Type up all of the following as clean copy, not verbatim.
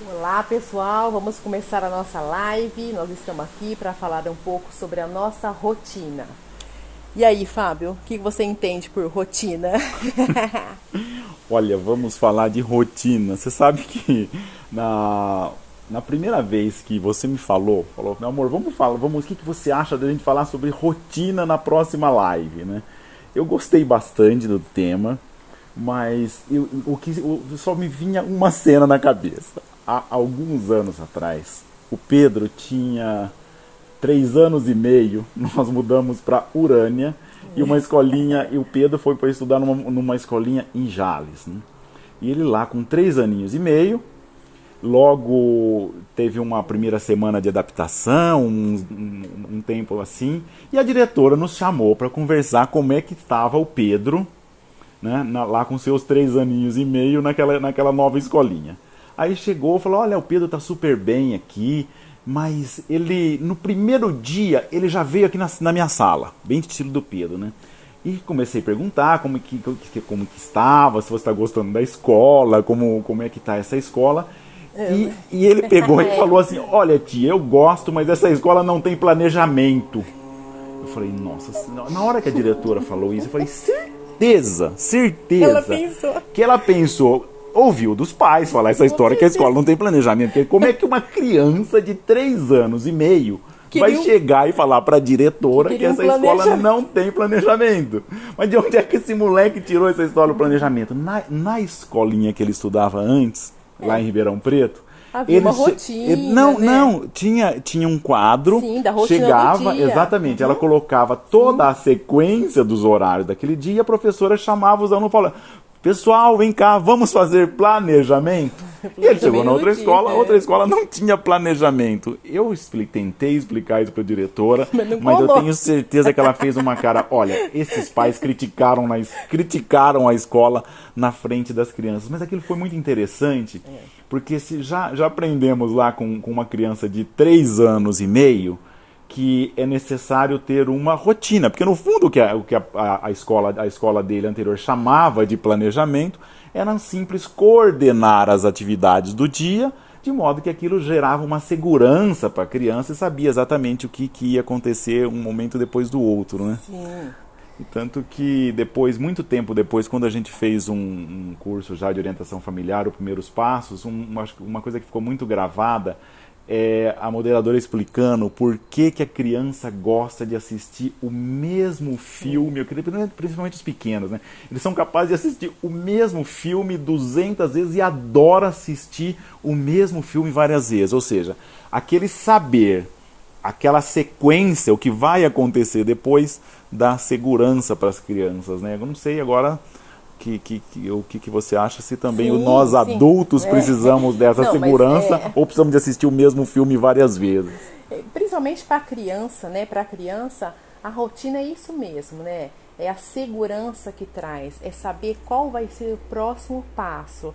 Olá pessoal, vamos começar a nossa live. Nós estamos aqui para falar um pouco sobre a nossa rotina. E aí, Fábio, o que você entende por rotina? Olha, vamos falar de rotina. Você sabe que na, na primeira vez que você me falou, meu amor, vamos falar, o que você acha da gente falar sobre rotina na próxima live, né? Eu gostei bastante do tema, mas só me vinha uma cena na cabeça. Há alguns anos atrás, o Pedro tinha 3 anos e meio, nós mudamos para Urânia e uma escolinha, e o Pedro foi para estudar numa escolinha em Jales, né? E ele lá com 3 aninhos e meio, logo teve uma primeira semana de adaptação, um tempo assim, e a diretora nos chamou para conversar como é que estava o Pedro, né, lá com seus 3 aninhos e meio naquela nova escolinha. Aí chegou e falou: olha, o Pedro tá super bem aqui, mas ele, no primeiro dia, ele já veio aqui na minha sala, bem estilo do Pedro, né? E comecei a perguntar como que estava, se você está gostando da escola, como é que tá essa escola. E ele pegou e falou assim: olha, tia, eu gosto, mas essa escola não tem planejamento. Eu falei: nossa senhora. Na hora que a diretora falou isso, eu falei: certeza, Ela certeza pensou. que ela pensou, ouviu dos pais falar essa Com história que a escola certeza. não tem planejamento. Porque como é que uma criança de 3 anos e meio vai Queria um, chegar e falar para a diretora que queria um essa escola planejamento. não tem planejamento? Mas de onde é que esse moleque tirou essa história do planejamento? Na escolinha que ele estudava antes, lá em Ribeirão Preto, Havia uma rotina, não, né? não, tinha um quadro, Sim, da rotina do chegava, dia. exatamente, ela Uhum. colocava toda a sequência dos horários daquele dia e a professora chamava os alunos e falava: pessoal, vem cá, vamos fazer planejamento? E ele chegou na Planejamento do dia. outra escola não tinha planejamento. Eu tentei explicar isso para a diretora, Mas não mas eu colou. tenho certeza que ela fez uma cara: olha, esses pais criticaram a escola na frente das crianças. Mas aquilo foi muito interessante, porque se já aprendemos lá com uma criança de 3 anos e meio que é necessário ter uma rotina, porque no fundo o que a escola dele anterior chamava de planejamento era simples coordenar as atividades do dia, de modo que aquilo gerava uma segurança para a criança e sabia exatamente o que ia acontecer um momento depois do outro, né? Sim. E tanto que depois, muito tempo depois, quando a gente fez um curso já de orientação familiar, os primeiros passos, uma coisa que ficou muito gravada é a moderadora explicando por que a criança gosta de assistir o mesmo filme, principalmente os pequenos, né? Eles são capazes de assistir o mesmo filme 200 vezes e adoram assistir o mesmo filme várias vezes. Ou seja, aquele saber, aquela sequência, o que vai acontecer depois, dá segurança para as crianças, né? Eu não sei agora o que você acha, se também nós Sim, sim. adultos É. precisamos dessa Não, mas segurança ou precisamos de assistir o mesmo filme várias vezes. principalmente para a criança, né? Para a criança, a rotina é isso mesmo, né? É a segurança que traz, é saber qual vai ser o próximo passo,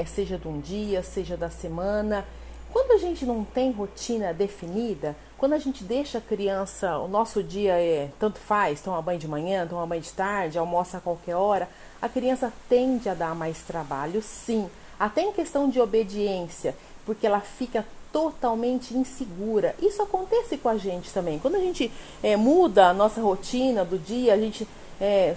seja de um dia, seja da semana. Quando a gente não tem rotina definida, quando a gente deixa a criança, o nosso dia tanto faz, toma banho de manhã, toma banho de tarde, almoça a qualquer hora, a criança tende a dar mais trabalho, sim. Até em questão de obediência, porque ela fica totalmente insegura. Isso acontece com a gente também. Quando a gente muda a nossa rotina do dia, a gente,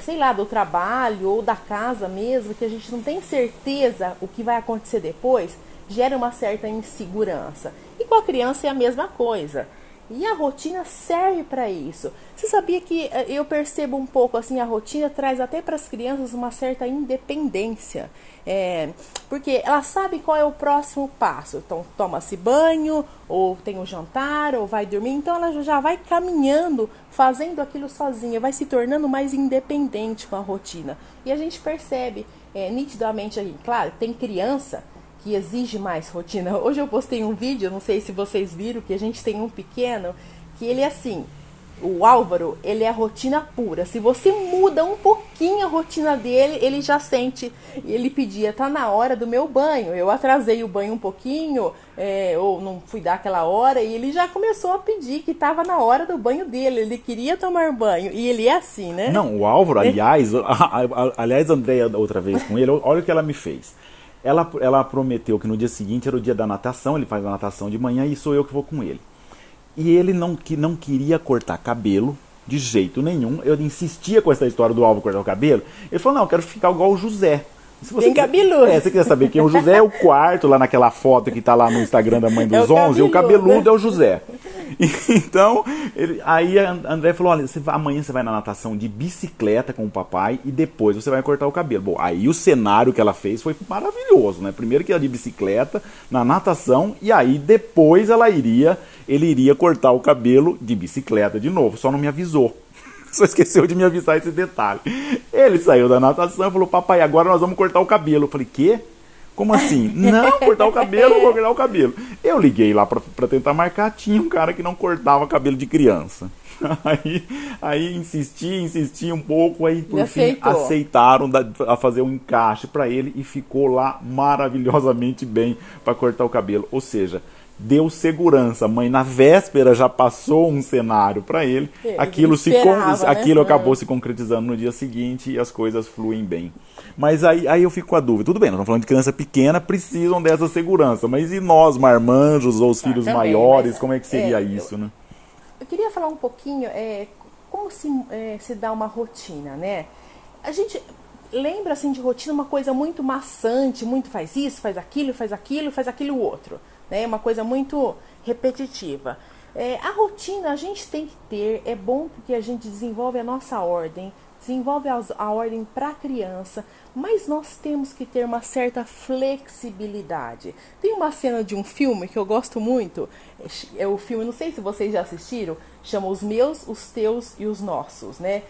sei lá, do trabalho ou da casa mesmo, que a gente não tem certeza o que vai acontecer depois, gera uma certa insegurança. E com a criança é a mesma coisa. E a rotina serve para isso. Você sabia que eu percebo um pouco assim, a rotina traz até para as crianças uma certa independência. Porque ela sabe qual é o próximo passo. Então, toma-se banho, ou tem um jantar, ou vai dormir. Então, ela já vai caminhando, fazendo aquilo sozinha, vai se tornando mais independente com a rotina. E a gente percebe nitidamente aí. Claro, tem criança que exige mais rotina. Hoje eu postei um vídeo, não sei se vocês viram, que a gente tem um pequeno, que ele é assim, o Álvaro, ele é rotina pura. Se você muda um pouquinho a rotina dele, ele já sente. Ele pedia: tá na hora do meu banho. Eu atrasei o banho um pouquinho, ou não fui dar aquela hora, e ele já começou a pedir que tava na hora do banho dele. Ele queria tomar banho. E ele é assim, né? Não, o Álvaro, aliás, a Andréia, outra vez com ele, olha o que ela me fez. Ela prometeu que no dia seguinte era o dia da natação, ele faz a natação de manhã e sou eu que vou com ele. E ele não queria cortar cabelo de jeito nenhum. Eu insistia com essa história do Álvaro cortar o cabelo. Ele falou, não, eu quero ficar igual o José. Se você Bem cabeludo. Você quer saber quem é o José? É o quarto, lá naquela foto que tá lá no Instagram da Mãe dos 11. O cabeludo é o José. Então, aí a André falou, olha, amanhã você vai na natação de bicicleta com o papai e depois você vai cortar o cabelo. Bom, aí o cenário que ela fez foi maravilhoso, né? Primeiro que ela de bicicleta, na natação, e aí depois ele iria cortar o cabelo de bicicleta de novo, só não me avisou. Só esqueceu de me avisar esse detalhe. Ele saiu da natação e falou, papai, agora nós vamos cortar o cabelo. Eu falei, quê? Como assim? Não, cortar o cabelo, vou cortar o cabelo. Eu liguei lá pra tentar marcar, tinha um cara que não cortava cabelo de criança. Aí insisti um pouco, aí por fim aceitaram a fazer um encaixe pra ele e ficou lá maravilhosamente bem pra cortar o cabelo. Ou seja, deu segurança. A mãe na véspera já passou um cenário para ele. Aquilo acabou se concretizando no dia seguinte e as coisas fluem bem. Mas aí eu fico com a dúvida. Tudo bem, nós estamos falando de criança pequena, precisam dessa segurança. Mas e nós, marmanjos ou os filhos maiores, como é que seria isso, né? Eu queria falar um pouquinho como se dá uma rotina, né? A gente lembra assim de rotina uma coisa muito maçante, muito faz isso, faz aquilo, faz aquilo outro. É uma coisa muito repetitiva. A rotina a gente tem que ter, é bom porque a gente desenvolve a nossa ordem, desenvolve a ordem para a criança, mas nós temos que ter uma certa flexibilidade. Tem uma cena de um filme que eu gosto muito, é o filme, não sei se vocês já assistiram, chama Os Meus, Os Teus e Os Nossos, né?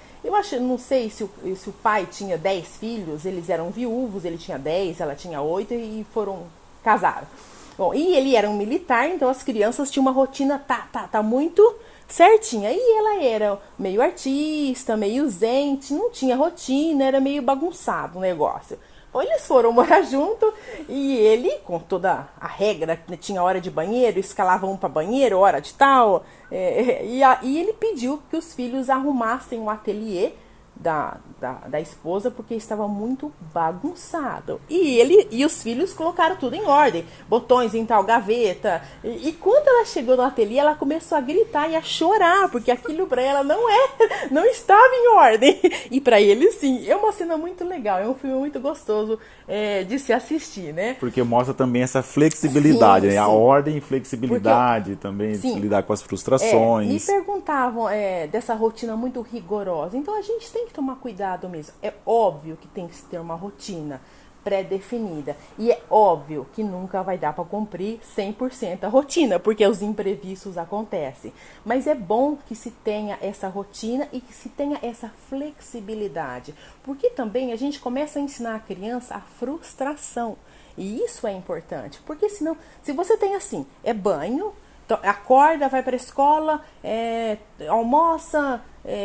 Não sei se o pai tinha 10 filhos, eles eram viúvos, ele tinha 10, ela tinha 8 e casaram. Bom, e ele era um militar, então as crianças tinham uma rotina muito certinha. E ela era meio artista, meio zen, não tinha rotina, era meio bagunçado o negócio. Bom, eles foram morar junto e ele, com toda a regra, tinha hora de banheiro, escalava um para banheiro, hora de tal. E ele pediu que os filhos arrumassem o ateliê da esposa porque estava muito bagunçado. E os filhos colocaram tudo em ordem, botões em tal gaveta. E quando ela chegou no ateliê, ela começou a gritar e a chorar, porque aquilo para ela não estava em ordem. E para ele sim, é uma cena muito legal, é um filme muito gostoso de se assistir, né? Porque mostra também essa flexibilidade, né? A ordem e flexibilidade também, de lidar com as frustrações. Me perguntavam dessa rotina muito rigorosa, então a gente tem que tomar cuidado mesmo. É óbvio que tem que ter uma rotina pré-definida. E é óbvio que nunca vai dar para cumprir 100% a rotina, porque os imprevistos acontecem. Mas é bom que se tenha essa rotina e que se tenha essa flexibilidade. Porque também a gente começa a ensinar a criança a frustração. E isso é importante. Porque senão, se você tem assim, banho, acorda, vai para a escola, almoça,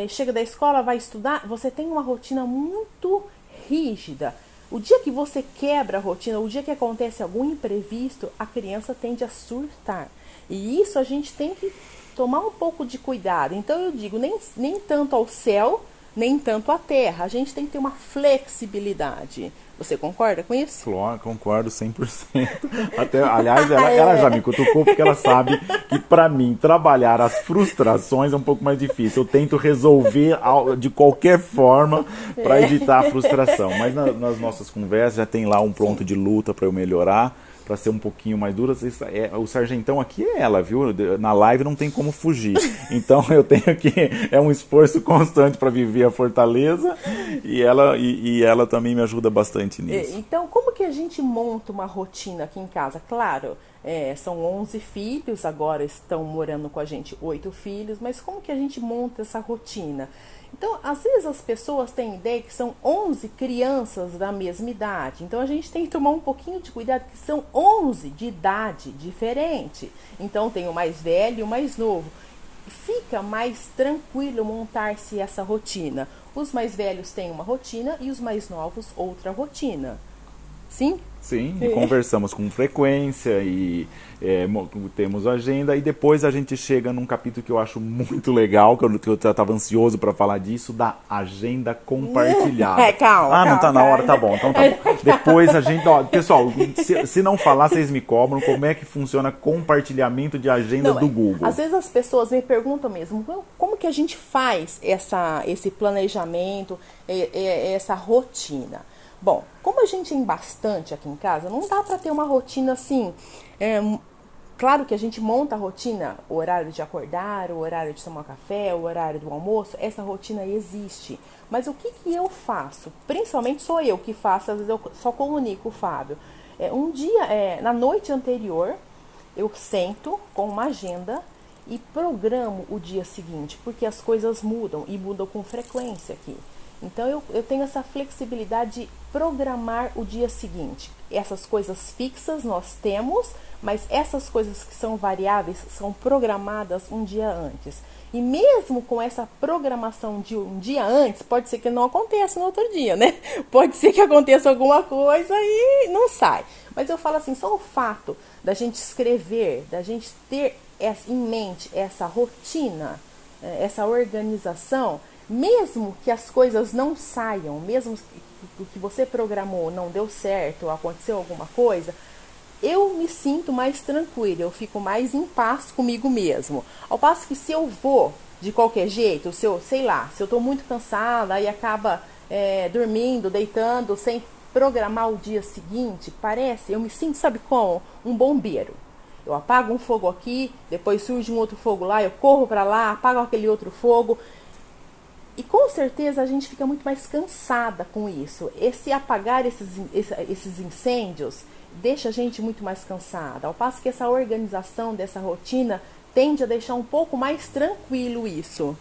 chega da escola, vai estudar, você tem uma rotina muito rígida. O dia que você quebra a rotina, o dia que acontece algum imprevisto, a criança tende a surtar. E isso a gente tem que tomar um pouco de cuidado. Então eu digo, nem tanto ao céu, nem tanto à terra. A gente tem que ter uma flexibilidade. Você concorda com isso? Claro, concordo 100%. Aliás, ela já me cutucou porque ela sabe que para mim trabalhar as frustrações é um pouco mais difícil. Eu tento resolver de qualquer forma para evitar a frustração. Mas nas nossas conversas já tem lá um pronto de luta para eu melhorar, para ser um pouquinho mais dura. O sargentão aqui é ela, viu? Na live não tem como fugir. Então eu tenho que... É um esforço constante para viver a fortaleza e ela também me ajuda bastante nisso. Então, como que a gente monta uma rotina aqui em casa? Claro, são 11 filhos, agora estão morando com a gente 8 filhos, mas como que a gente monta essa rotina? Então, às vezes as pessoas têm ideia que são 11 crianças da mesma idade. Então, a gente tem que tomar um pouquinho de cuidado, que são 11 de idade diferente. Então, tem o mais velho e o mais novo. Fica mais tranquilo montar-se essa rotina. Os mais velhos têm uma rotina e os mais novos outra rotina. Sim? Sim, e conversamos com frequência e temos agenda. E depois a gente chega num capítulo que eu acho muito legal, que eu já estava ansioso para falar disso, da agenda compartilhada. Calma, não tá na hora, tá calma. bom, então tá bom. Depois a gente... Ó, pessoal, se não falar, vocês me cobram como é que funciona compartilhamento de agenda do Google. Às vezes as pessoas me perguntam mesmo, como que a gente faz esse planejamento, essa rotina? Bom, como a gente tem bastante aqui em casa, não dá para ter uma rotina assim. Claro que a gente monta a rotina, o horário de acordar, o horário de tomar café, o horário do almoço, essa rotina existe. Mas o que eu faço? Principalmente sou eu que faço, às vezes eu só comunico o Fábio. Na noite anterior, eu sento com uma agenda e programo o dia seguinte, porque as coisas mudam e mudam com frequência aqui. Então eu tenho essa flexibilidade de programar o dia seguinte. Essas coisas fixas nós temos, mas essas coisas que são variáveis são programadas um dia antes. E mesmo com essa programação de um dia antes, pode ser que não aconteça no outro dia, né? Pode ser que aconteça alguma coisa e não sai. Mas eu falo assim, só o fato da gente escrever, da gente ter em mente essa rotina, essa organização, mesmo que as coisas não saiam, mesmo que o que você programou não deu certo, ou aconteceu alguma coisa, eu me sinto mais tranquila, eu fico mais em paz comigo mesmo. Ao passo que se eu vou de qualquer jeito, se eu estou muito cansada e acaba dormindo, deitando, sem programar o dia seguinte, eu me sinto, sabe como? Um bombeiro. Eu apago um fogo aqui, depois surge um outro fogo lá, eu corro para lá, apago aquele outro fogo. E com certeza a gente fica muito mais cansada com isso. Esse apagar esses incêndios deixa a gente muito mais cansada. Ao passo que essa organização dessa rotina tende a deixar um pouco mais tranquilo isso.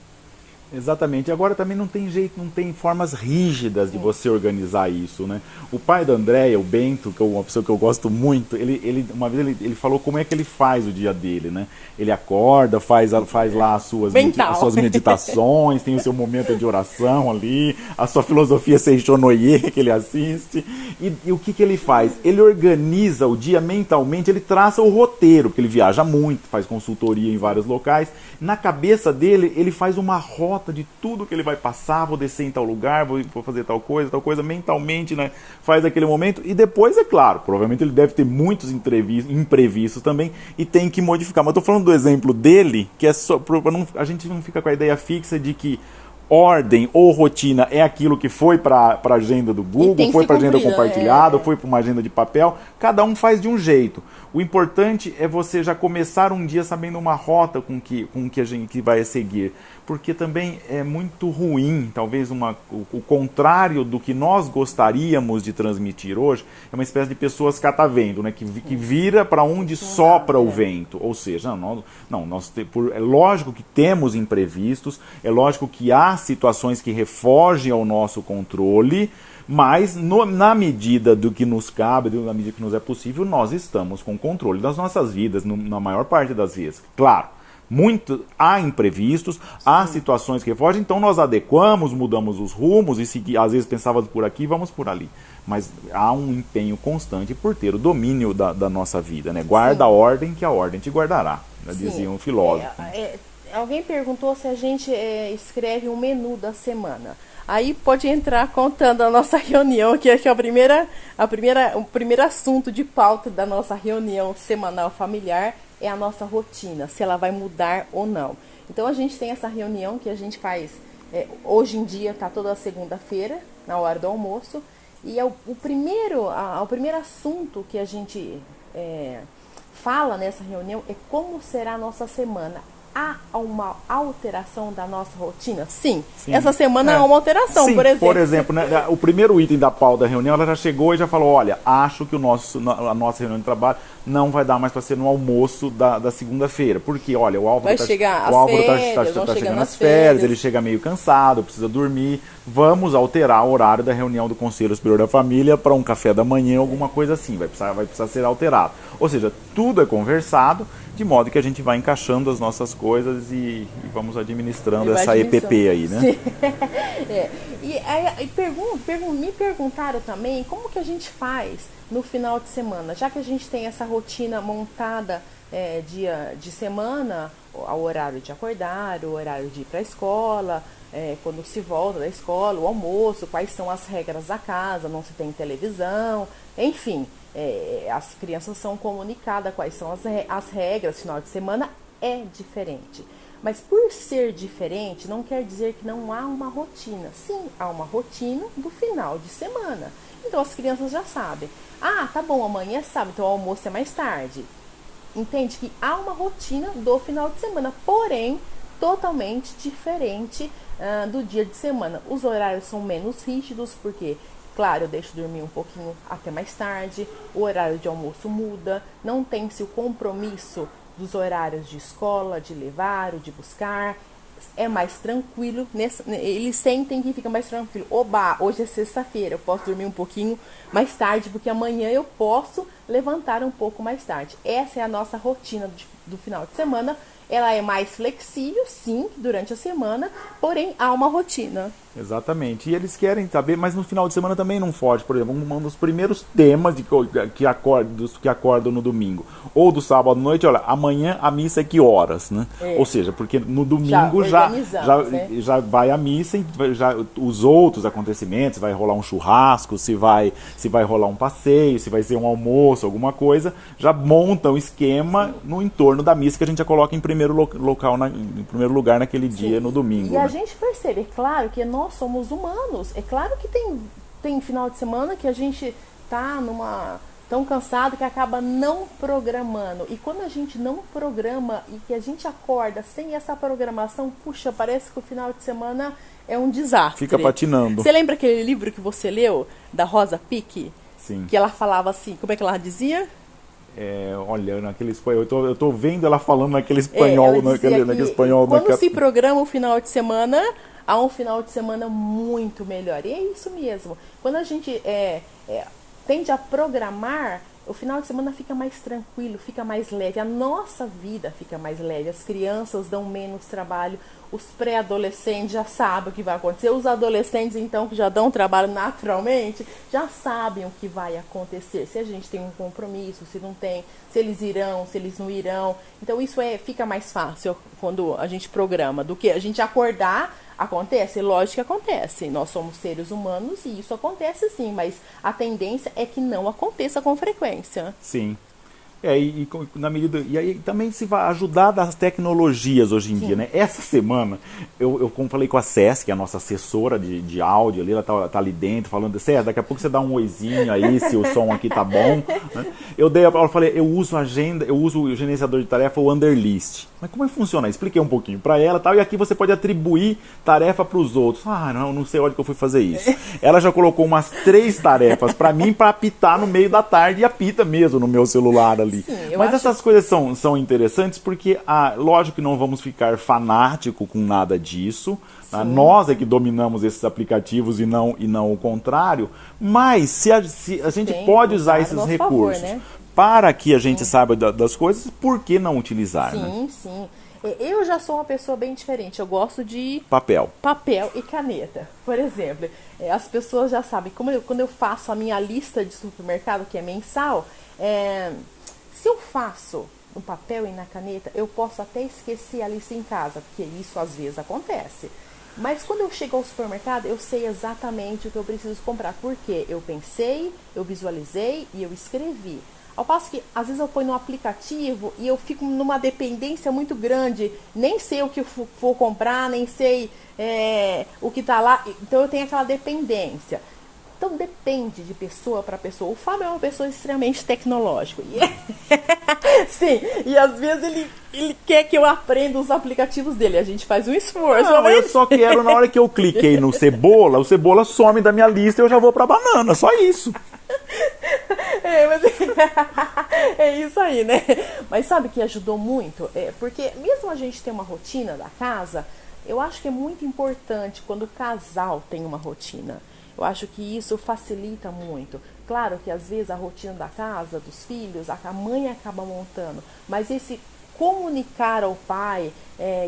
Exatamente. Agora também não tem jeito, não tem formas rígidas de você organizar isso, né? O pai da Andréia, o Bento, que é uma pessoa que eu gosto muito, uma vez ele falou como é que ele faz o dia dele, né? Ele acorda, faz lá as suas meditações, tem o seu momento de oração ali, a sua filosofia Seichonoye que ele assiste. E o que ele faz? Ele organiza o dia mentalmente, ele traça o roteiro, porque ele viaja muito, faz consultoria em vários locais. Na cabeça dele, ele faz uma rota de tudo que ele vai passar, vou descer em tal lugar, vou fazer tal coisa, mentalmente, né? Faz aquele momento e depois, é claro, provavelmente ele deve ter muitos imprevistos também e tem que modificar. Mas eu tô falando do exemplo dele, que é só, a gente não fica com a ideia fixa de que ordem ou rotina é aquilo que foi para a agenda do Google, foi para a agenda compartilhada, foi para uma agenda de papel. Cada um faz de um jeito. O importante é você já começar um dia sabendo uma rota com que a gente vai seguir. Porque também é muito ruim, talvez o contrário do que nós gostaríamos de transmitir hoje, é uma espécie de pessoas catavento, né? Que vira para onde sopra o vento. Ou seja, é lógico que temos imprevistos, é lógico que há situações que refogem ao nosso controle, mas na medida do que nos cabe, na medida que nos é possível, nós estamos com controle das nossas vidas, na maior parte das vezes. Claro, há imprevistos, há situações que fogem, então nós adequamos, mudamos os rumos, e às vezes pensávamos por aqui, vamos por ali. Mas há um empenho constante por ter o domínio da nossa vida, né? Guarda a ordem, que a ordem te guardará, dizia um filósofo. Alguém perguntou se a gente escreve um menu da semana. Aí pode entrar contando a nossa reunião, que é o primeiro assunto de pauta da nossa reunião semanal familiar é a nossa rotina, se ela vai mudar ou não. Então a gente tem essa reunião que a gente faz, hoje em dia está toda segunda-feira, na hora do almoço, e o primeiro assunto que a gente fala nessa reunião é como será a nossa semana. Há uma alteração da nossa rotina? Sim. Essa semana há uma alteração, sim, por exemplo. Por exemplo, né, o primeiro item da pauta da reunião, ela já chegou e já falou, olha, acho que a nossa reunião de trabalho não vai dar mais para ser no almoço da segunda-feira. Porque, olha, o Álvaro está chegando nas férias, ele chega meio cansado, precisa dormir, vamos alterar o horário da reunião do Conselho Superior da Família para um café da manhã, alguma coisa assim, vai precisar ser alterado. Ou seja, tudo é conversado, de modo que a gente vai encaixando as nossas coisas e vamos administrando essa EPP aí, né? Me perguntaram também como que a gente faz no final de semana, já que a gente tem essa rotina montada dia de semana, o horário de acordar, o horário de ir para a escola, quando se volta da escola, o almoço, quais são as regras da casa, não se tem televisão, enfim, as crianças são comunicadas quais são as regras, final de semana é diferente. Mas por ser diferente, não quer dizer que não há uma rotina. Sim, há uma rotina do final de semana. Então as crianças já sabem. Ah, tá bom, amanhã é sábado, então o almoço é mais tarde. Entende que há uma rotina do final de semana, porém totalmente diferente do dia de semana. Os horários são menos rígidos, porque, claro, eu deixo dormir um pouquinho até mais tarde, o horário de almoço muda, não tem-se o compromisso dos horários de escola, de levar, de buscar, é mais tranquilo, eles sentem que fica mais tranquilo. Oba, hoje é sexta-feira, eu posso dormir um pouquinho mais tarde, porque amanhã eu posso levantar um pouco mais tarde. Essa é a nossa rotina do final de semana. Ela é mais flexível, sim, durante a semana, porém há uma rotina. Exatamente. E eles querem saber, mas no final de semana também não foge. Por exemplo, um dos primeiros temas dos que acordam no domingo ou do sábado à noite, olha, amanhã a missa é que horas, né? Ou seja, porque no domingo já vai a missa, e os outros acontecimentos, vai rolar um churrasco, se vai rolar um passeio, se vai ser um almoço, alguma coisa, já montam um esquema no entorno da missa que a gente já coloca em primeiro lugar naquele dia, no domingo. E a gente percebe, é claro que nós somos humanos. É claro que tem final de semana que a gente tá tão cansado que acaba não programando. E quando a gente não programa e que a gente acorda sem essa programação, puxa, parece que o final de semana é um desastre. Fica patinando. Você lembra aquele livro que você leu, da Rosa Pique? Sim. Que ela falava assim, como é que ela dizia? Olha, naquele espanhol, eu tô vendo ela falando naquele espanhol, naquele espanhol. Quando se programa o final de semana, há um final de semana muito melhor. E é isso mesmo. Quando a gente tende a programar, o final de semana fica mais tranquilo, fica mais leve. A nossa vida fica mais leve. As crianças dão menos trabalho. Os pré-adolescentes já sabem o que vai acontecer. Os adolescentes, então, que já dão trabalho naturalmente, já sabem o que vai acontecer. Se a gente tem um compromisso, se não tem, se eles irão, se eles não irão. Então, isso fica mais fácil quando a gente programa do que a gente acordar. Acontece? Lógico que acontece. Nós somos seres humanos e isso acontece sim, mas a tendência é que não aconteça com frequência. Sim. Na medida, e aí também se vai ajudar das tecnologias hoje em dia, né? Essa semana, eu como falei com a Cés, que é a nossa assessora de áudio ali, ela tá ali dentro falando, Cés, daqui a pouco você dá um oizinho aí, se o som aqui tá bom, né? Eu falei, eu uso o gerenciador de tarefa, o Wunderlist. Mas como é que funciona? Expliquei um pouquinho para ela, tal, e aqui você pode atribuir tarefa para os outros. Não sei onde que eu fui fazer isso. Ela já colocou umas 3 tarefas para mim para apitar no meio da tarde, e apita mesmo no meu celular ali. Sim, mas essas coisas são interessantes porque, lógico que não vamos ficar fanático com nada disso. Sim. Nós é que dominamos esses aplicativos e não o contrário. Mas se a gente pode usar esses recursos, favor, né? Para que a gente saiba das coisas, por que não utilizar? Sim, né? Sim. Eu já sou uma pessoa bem diferente. Eu gosto de papel e caneta. Por exemplo, as pessoas já sabem, quando eu faço a minha lista de supermercado, que é mensal, se eu faço no papel e na caneta, eu posso até esquecer a lista em casa, porque isso às vezes acontece. Mas quando eu chego ao supermercado, eu sei exatamente o que eu preciso comprar, porque eu pensei, eu visualizei e eu escrevi. Ao passo que, às vezes, eu ponho no aplicativo e eu fico numa dependência muito grande. Nem sei o que eu vou comprar, nem sei o que está lá. Então, eu tenho aquela dependência. Então, depende de pessoa para pessoa. O Fábio é uma pessoa extremamente tecnológica. Sim, e às vezes ele quer que eu aprenda os aplicativos dele. A gente faz um esforço. Não, eu só quero, na hora que eu cliquei no cebola, o cebola some da minha lista e eu já vou para banana. Só isso. É isso aí, né? Mas sabe que ajudou muito? Porque mesmo a gente ter uma rotina da casa, Eu acho que é muito importante quando o casal tem uma rotina. Eu acho que isso facilita muito. Claro que às vezes a rotina da casa, dos filhos, a mãe acaba montando, mas esse comunicar ao pai,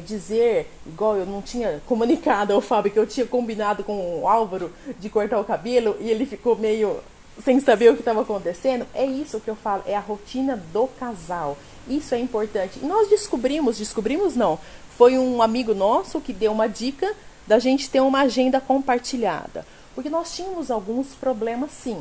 dizer, igual eu não tinha comunicado ao Fábio que eu tinha combinado com o Álvaro de cortar o cabelo e ele ficou meio sem saber o que estava acontecendo, é isso que eu falo, é a rotina do casal. Isso é importante. E nós descobrimos não, foi um amigo nosso que deu uma dica da gente ter uma agenda compartilhada. Porque nós tínhamos alguns problemas sim.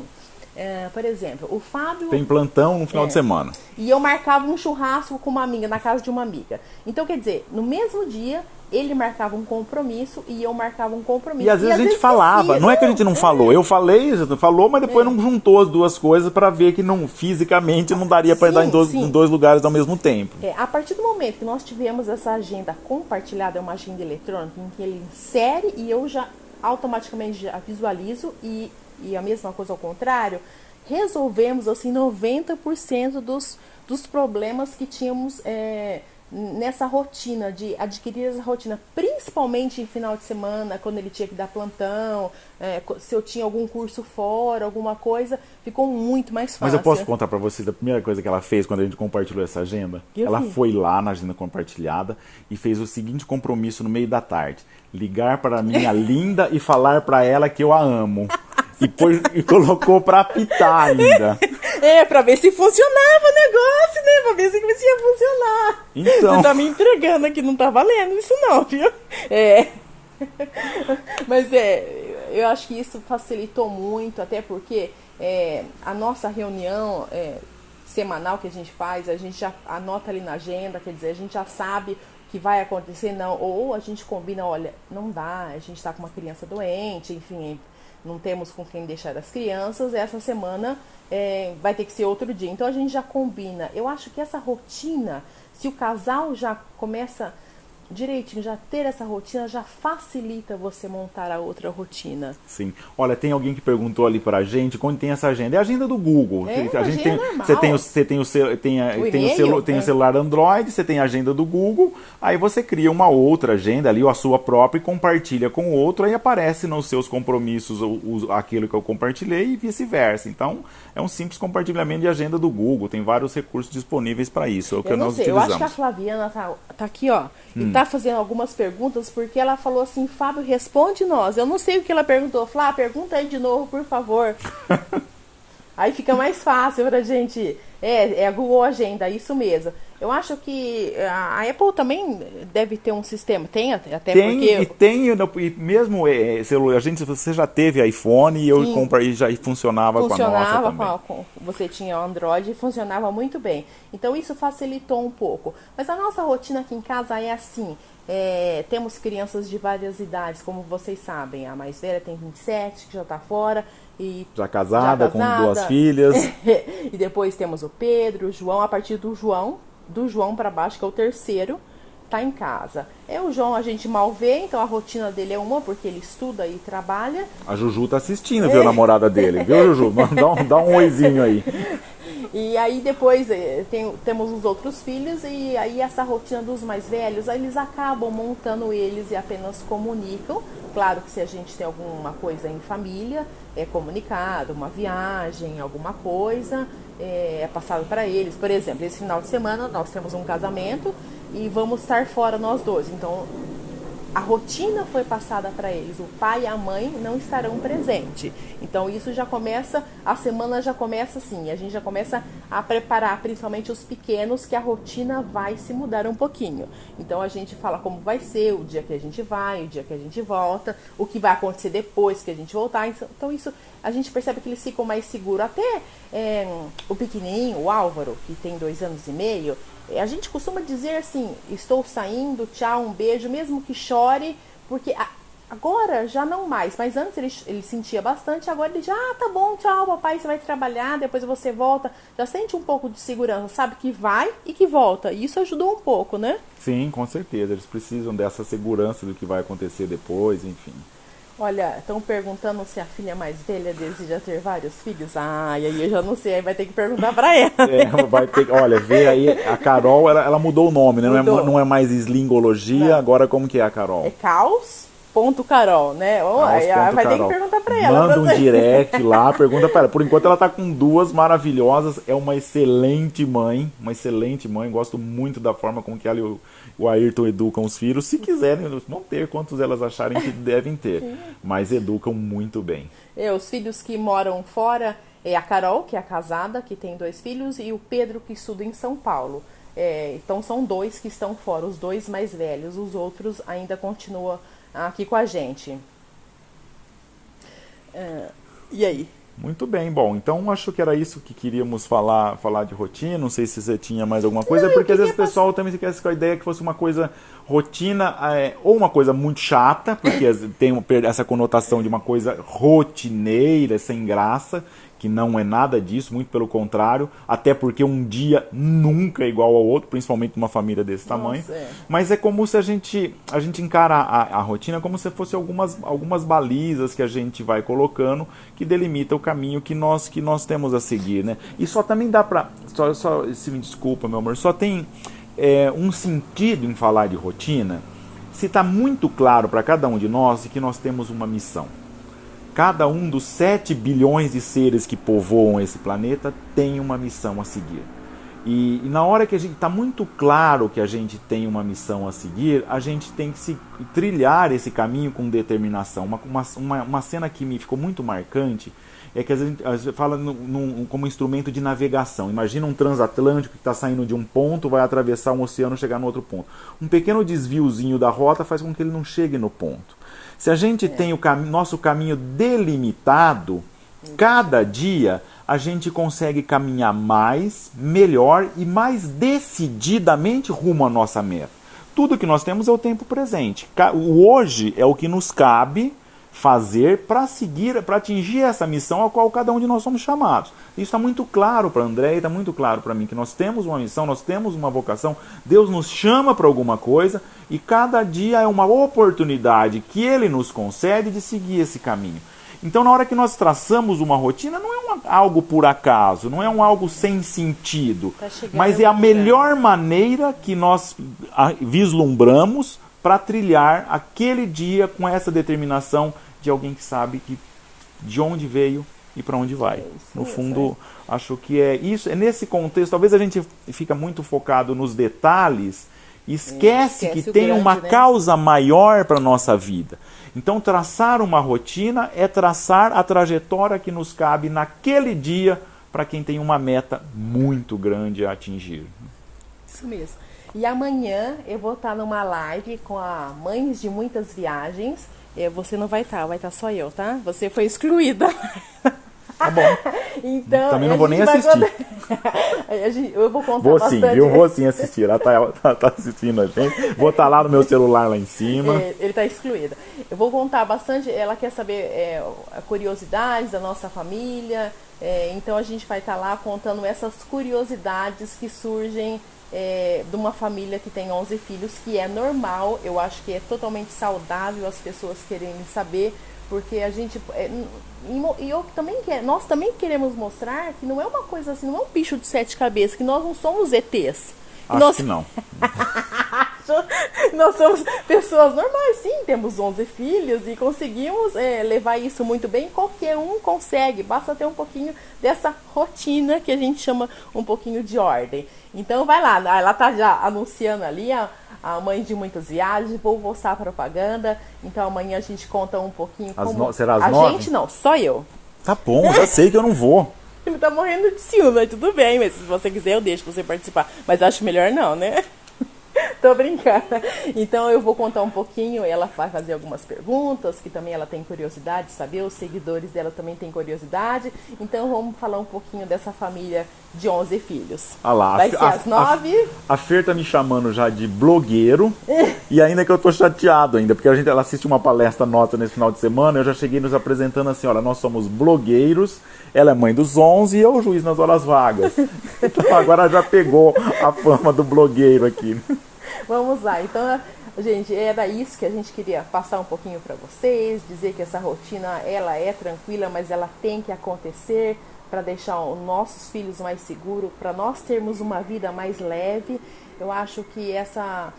Por exemplo, o Fábio... Tem plantão no final de semana. E eu marcava um churrasco com uma amiga, na casa de uma amiga. Então, quer dizer, no mesmo dia, ele marcava um compromisso e eu marcava um compromisso. E às vezes a gente falava, não é que a gente não falou. Eu falei, falou, mas depois não juntou as duas coisas para ver que não, fisicamente não daria para dar em dois lugares ao mesmo tempo. A partir do momento que nós tivemos essa agenda compartilhada, é uma agenda eletrônica em que ele insere e eu já automaticamente já visualizo e a mesma coisa ao contrário, resolvemos assim 90% dos problemas que tínhamos nessa rotina, de adquirir essa rotina, principalmente em final de semana, quando ele tinha que dar plantão, se eu tinha algum curso fora, alguma coisa, ficou muito mais fácil. Mas eu posso contar para vocês a primeira coisa que ela fez quando a gente compartilhou essa agenda? Ela foi lá na agenda compartilhada e fez o seguinte compromisso no meio da tarde: ligar para a minha linda e falar para ela que eu a amo. E colocou pra apitar ainda. Pra ver se funcionava o negócio, né? Pra ver se ia funcionar. Então... Você tá me entregando aqui, não tá valendo isso não, viu? Mas eu acho que isso facilitou muito, até porque a nossa reunião semanal que a gente faz, a gente já anota ali na agenda, quer dizer, a gente já sabe que vai acontecer, não. Ou a gente combina, olha, não dá, a gente tá com uma criança doente, enfim... Não temos com quem deixar as crianças, essa semana vai ter que ser outro dia. Então a gente já combina. Eu acho que essa rotina, se o casal já começa direitinho, já ter essa rotina, já facilita você montar a outra rotina. Sim. Olha, tem alguém que perguntou ali pra gente quando tem essa agenda. É a agenda do Google. A gente tem, você tem o celular Android, você tem a agenda do Google, aí você cria uma outra agenda ali, ou a sua própria, e compartilha com o outro, aí aparece nos seus compromissos aquilo que eu compartilhei e vice-versa. Então, é um simples compartilhamento de agenda do Google. Tem vários recursos disponíveis para isso. É o que nós utilizamos. Eu acho que a Flaviana tá aqui, ó. E tá fazendo algumas perguntas, porque ela falou assim: Fábio, responde nós. Eu não sei o que ela perguntou. Flá, pergunta aí de novo, por favor. Aí fica mais fácil pra gente. É a Google Agenda, isso mesmo. Eu acho que a Apple também deve ter um sistema. Tem até porque... E mesmo você já teve iPhone e eu comprei, já funcionava com a nossa também. Você tinha Android e funcionava muito bem. Então isso facilitou um pouco. Mas a nossa rotina aqui em casa é assim. Temos crianças de várias idades, como vocês sabem. A mais velha tem 27, que já está fora. Já casada, com 2 filhas. E depois temos o Pedro, o João. A partir do João para baixo, que é o terceiro, tá em casa. O João a gente mal vê, então a rotina dele é uma, porque ele estuda e trabalha. A Juju tá assistindo, viu, a namorada dele, viu, Juju? Dá um oizinho aí. E aí depois temos os outros filhos, e aí essa rotina dos mais velhos, aí eles acabam montando eles e apenas comunicam. Claro que se a gente tem alguma coisa em família, é comunicado, uma viagem, alguma coisa, é passado para eles. Por exemplo, esse final de semana nós temos um casamento e vamos estar fora nós dois. Então, a rotina foi passada para eles. O pai e a mãe não estarão presentes. Então, isso já começa, a semana já começa assim. A gente já começa a preparar, principalmente os pequenos, que a rotina vai se mudar um pouquinho. Então, a gente fala como vai ser, o dia que a gente vai, o dia que a gente volta, o que vai acontecer depois que a gente voltar. Então, isso a gente percebe que eles ficam mais seguros. Até o pequenininho, o Álvaro, que tem 2 anos e meio, a gente costuma dizer assim: estou saindo, tchau, um beijo, mesmo que chore, porque agora já não mais, mas antes ele sentia bastante, agora ele já, tá bom, tchau, papai, você vai trabalhar, depois você volta, já sente um pouco de segurança, sabe que vai e que volta, e isso ajudou um pouco, né? Sim, com certeza, eles precisam dessa segurança do que vai acontecer depois, enfim. Olha, estão perguntando se a filha mais velha deseja ter vários filhos. Ah, e aí eu já não sei, aí vai ter que perguntar pra ela. Vai ter, olha, vê aí, a Carol, ela mudou o nome, né? Mudou. Não é mais Slingologia, Não. agora como que é a Carol? É caos.carol, né? Aí vai ter que perguntar pra ela. Manda um direct lá, pergunta pra ela. Por enquanto ela tá com duas maravilhosas, é uma excelente mãe, gosto muito da forma com que ela e o Ayrton educam os filhos. Se quiserem, vão ter quantos elas acharem que devem ter, mas educam muito bem. Os filhos que moram fora é a Carol, que é casada, que tem 2 filhos, e o Pedro, que estuda em São Paulo. Então são 2 que estão fora, os 2 mais velhos, os outros ainda continuam aqui com a gente. E aí? Muito bem, bom, então acho que era isso que queríamos falar de rotina. Não sei se você tinha mais alguma coisa, porque às vezes o pessoal também quer com a ideia que fosse uma coisa rotina, ou uma coisa muito chata, porque tem essa conotação de uma coisa rotineira, sem graça, que não é nada disso, muito pelo contrário, até porque um dia nunca é igual ao outro, principalmente numa família desse tamanho. Mas é como se a gente encara a rotina como se fosse algumas balizas que a gente vai colocando, que delimita o caminho que nós temos a seguir, né? E só também dá pra... se me desculpa, meu amor, só tem um sentido em falar de rotina se está muito claro para cada um de nós que nós temos uma missão. Cada um dos 7 bilhões de seres que povoam esse planeta tem uma missão a seguir. E na hora que a gente está muito claro que a gente tem uma missão a seguir, a gente tem que trilhar esse caminho com determinação. Uma cena que me ficou muito marcante é que a gente fala como instrumento de navegação. Imagina um transatlântico que está saindo de um ponto, vai atravessar um oceano e chegar no outro ponto. Um pequeno desviozinho da rota faz com que ele não chegue no ponto. Se a gente tem o nosso caminho delimitado, cada dia a gente consegue caminhar mais, melhor e mais decididamente rumo à nossa meta. Tudo que nós temos é o tempo presente. O hoje é o que nos cabe fazer para atingir essa missão a qual cada um de nós somos chamados. Isso está muito claro para André e está muito claro para mim, que nós temos uma missão, nós temos uma vocação, Deus nos chama para alguma coisa e cada dia é uma oportunidade que Ele nos concede de seguir esse caminho. Então, na hora que nós traçamos uma rotina, não é algo por acaso, não é algo sem sentido, mas é a melhor maneira que nós vislumbramos para trilhar aquele dia com essa determinação de alguém que sabe de onde veio e para onde vai. No fundo, acho que é isso. É nesse contexto, talvez a gente fica muito focado nos detalhes e esquece que tem uma causa maior para a nossa vida. Então, traçar uma rotina é traçar a trajetória que nos cabe naquele dia para quem tem uma meta muito grande a atingir. Isso mesmo. E amanhã eu vou estar numa live com a Mães de Muitas Viagens. Você não vai estar, vai estar só eu, tá? Você foi excluída. Tá bom. Então, também não vou nem assistir. Eu vou contar bastante. Vou sim assistir. Ela tá assistindo a gente. Vou estar lá no meu celular lá em cima. Ele está excluído. Eu vou contar bastante. Ela quer saber curiosidades da nossa família. Então a gente vai estar lá contando essas curiosidades que surgem de uma família que tem 11 filhos, que é normal. Eu acho que é totalmente saudável as pessoas quererem saber, porque a gente nós também queremos mostrar que não é uma coisa assim, não é um bicho de 7 cabeças, que nós não somos ETs. Acho que não. Nós somos pessoas normais, sim, temos 11 filhos e conseguimos levar isso muito bem. Qualquer um consegue, basta ter um pouquinho dessa rotina que a gente chama um pouquinho de ordem. Então vai lá, ela tá já anunciando ali a Mãe de Muitas Viagens, vou postar a propaganda. Então amanhã a gente conta um pouquinho como... Será às 9? A gente não, só eu. Tá bom, já sei que eu não vou. Ele tá morrendo de ciúme, mas tudo bem, mas se você quiser eu deixo você participar. Mas acho melhor não, né? Tô brincando. Então eu vou contar um pouquinho, ela vai fazer algumas perguntas, que também ela tem curiosidade de saber, os seguidores dela também têm curiosidade. Então vamos falar um pouquinho dessa família de 11 filhos. Ah lá, vai ser às 9. A Fer tá me chamando já de blogueiro, e ainda que eu tô chateado ainda, porque ela assiste uma palestra nossa nesse final de semana, eu já cheguei nos apresentando assim, olha, nós somos blogueiros, ela é mãe dos 11 e eu o juiz nas horas vagas. Então agora já pegou a fama do blogueiro aqui. Vamos lá, então Gente, era isso que a gente queria passar um pouquinho para vocês, dizer que essa rotina, ela é tranquila, mas ela tem que acontecer para deixar os nossos filhos mais seguros, para nós termos uma vida mais leve. Eu acho que essa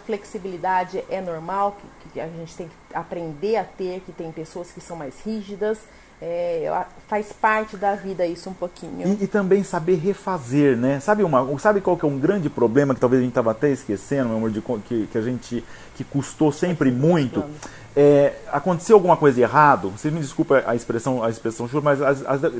flexibilidade é normal, que a gente tem que aprender a ter, que tem pessoas que são mais rígidas. Faz parte da vida isso um pouquinho. E também saber refazer, né? Sabe qual que é um grande problema que talvez a gente estava até esquecendo, meu amor, que custou sempre muito? Aconteceu alguma coisa errado, vocês me desculpem a expressão chula, mas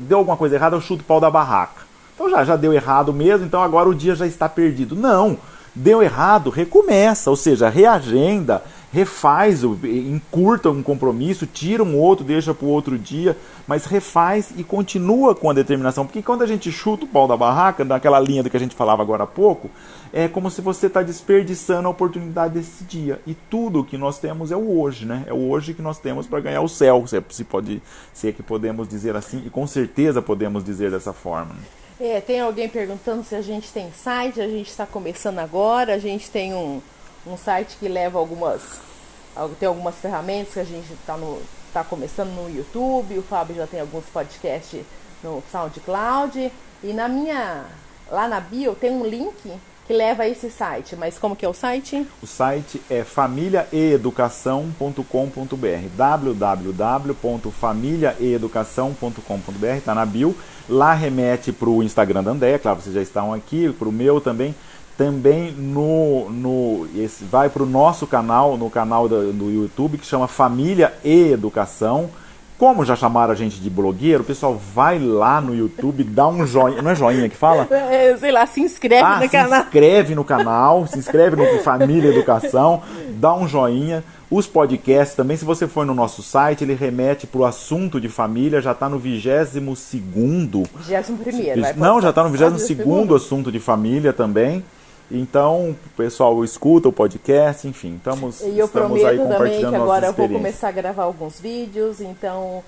deu alguma coisa errada, eu chuto o pau da barraca. Então já deu errado mesmo, então agora o dia já está perdido. Não, deu errado, recomeça, ou seja, reagenda, refaz, encurta um compromisso, tira um outro, deixa para o outro dia, mas refaz e continua com a determinação. Porque quando a gente chuta o pau da barraca, naquela linha do que a gente falava agora há pouco, é como se você está desperdiçando a oportunidade desse dia. E tudo que nós temos é o hoje, né? É o hoje que nós temos para ganhar o céu, se pode ser que podemos dizer assim, e com certeza podemos dizer dessa forma. Tem alguém perguntando se a gente tem site, a gente está começando agora, a gente tem um site que leva tem algumas ferramentas que a gente está começando no YouTube, o Fábio já tem alguns podcasts no SoundCloud, e lá na bio tem um link que leva a esse site. Mas como que é o site? O site é familiaeeducação.com.br, www.familiaeeducação.com.br, está na bio. Lá remete para o Instagram da Andréia, claro, vocês já estão aqui, para o meu também. Também vai para o nosso canal, no canal do YouTube, que chama Família e Educação. Como já chamaram a gente de blogueiro, o pessoal vai lá no YouTube, dá um joinha. Não é joinha que fala? Sei lá, se inscreve no canal. Se inscreve no canal, se inscreve no Família e Educação, dá um joinha. Os podcasts também, se você for no nosso site, ele remete para o assunto de família, já está no 22º. 21º, Não, já está no 22º assunto de família também. Então, o pessoal escuta o podcast, enfim, estamos aí compartilhando também que agora eu vou experiências. começar a gravar alguns vídeos, então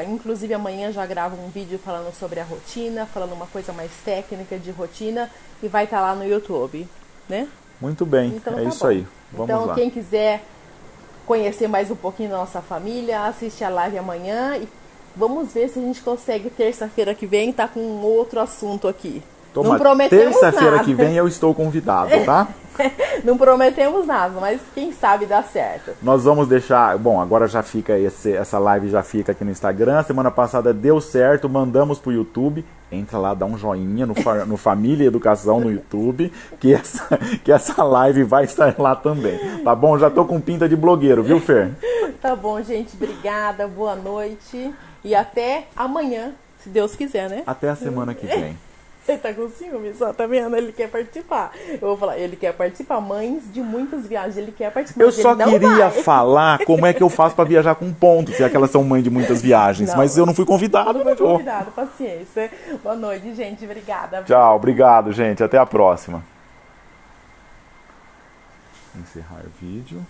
inclusive amanhã já gravo um vídeo falando sobre a rotina, falando uma coisa mais técnica de rotina, e vai estar lá no YouTube, né? Muito bem, então, é isso aí, vamos então, lá. Quem quiser conhecer mais um pouquinho da nossa família, assiste a live amanhã e vamos ver se a gente consegue terça-feira que vem estar com um outro assunto aqui. Não prometemos nada. Terça-feira que vem eu estou convidado, tá? Não prometemos nada, mas quem sabe dá certo. Nós vamos deixar... Bom, agora já fica essa live já fica aqui no Instagram. Semana passada deu certo, mandamos pro YouTube. Entra lá, dá um joinha no Família e Educação no YouTube, que essa live vai estar lá também. Tá bom? Já tô com pinta de blogueiro, viu, Fer? Tá bom, gente. Obrigada, boa noite. E até amanhã, se Deus quiser, né? Até a semana que vem. Ele tá com ciúme, só tá vendo? Ele quer participar. Eu vou falar, ele quer participar. Mães de muitas viagens, ele quer participar. Eu só queria falar como é que eu faço pra viajar com ponto, se é que elas são mães de muitas viagens. Mas eu não fui convidado. Não fui convidado, paciência. Boa noite, gente. Obrigada. Tchau, obrigado, gente. Até a próxima. Encerrar o vídeo.